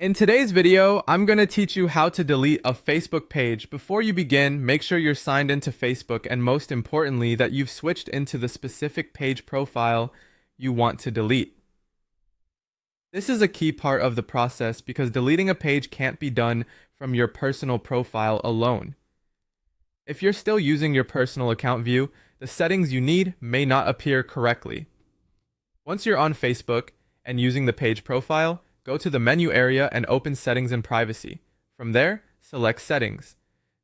In today's video, I'm going to teach you how to delete a Facebook page. Before you begin, make sure you're signed into Facebook and most importantly that you've switched into the specific page profile you want to delete. This is a key part of the process because deleting a page can't be done from your personal profile alone. If you're still using your personal account view, the settings you need may not appear correctly. Once you're on Facebook and using the page profile, go to the menu area and open Settings and Privacy. From there, select Settings.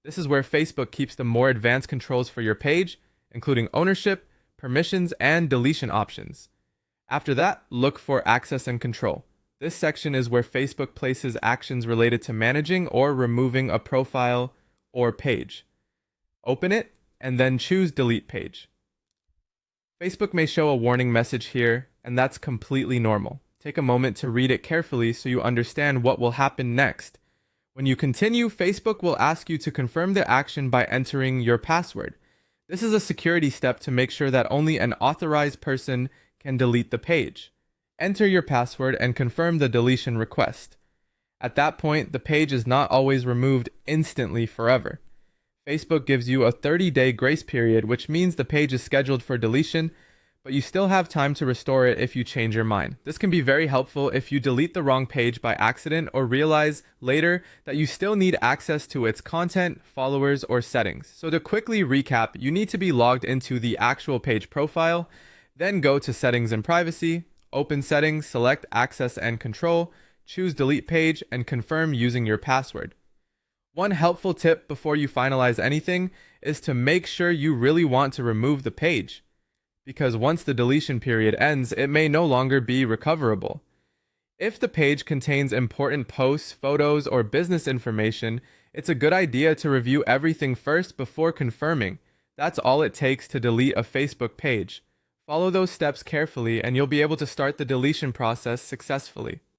This is where Facebook keeps the more advanced controls for your page, including ownership, permissions, and deletion options. After that, look for Access and Control. This section is where Facebook places actions related to managing or removing a profile or page. Open it, and then choose Delete Page. Facebook may show a warning message here, and that's completely normal. Take a moment to read it carefully so you understand what will happen next. When you continue, Facebook will ask you to confirm the action by entering your password. This is a security step to make sure that only an authorized person can delete the page. Enter your password and confirm the deletion request. At that point, the page is not always removed instantly forever. Facebook gives you a 30-day grace period, which means the page is scheduled for deletion, but you still have time to restore it if you change your mind. This can be very helpful if you delete the wrong page by accident or realize later that you still need access to its content, followers, or settings. So to quickly recap, you need to be logged into the actual page profile, then go to Settings and Privacy, open Settings, select Access and Control, choose Delete Page, and confirm using your password. One helpful tip before you finalize anything is to make sure you really want to remove the page, because once the deletion period ends, it may no longer be recoverable. If the page contains important posts, photos, or business information, it's a good idea to review everything first before confirming. That's all it takes to delete a Facebook page. Follow those steps carefully and you'll be able to start the deletion process successfully.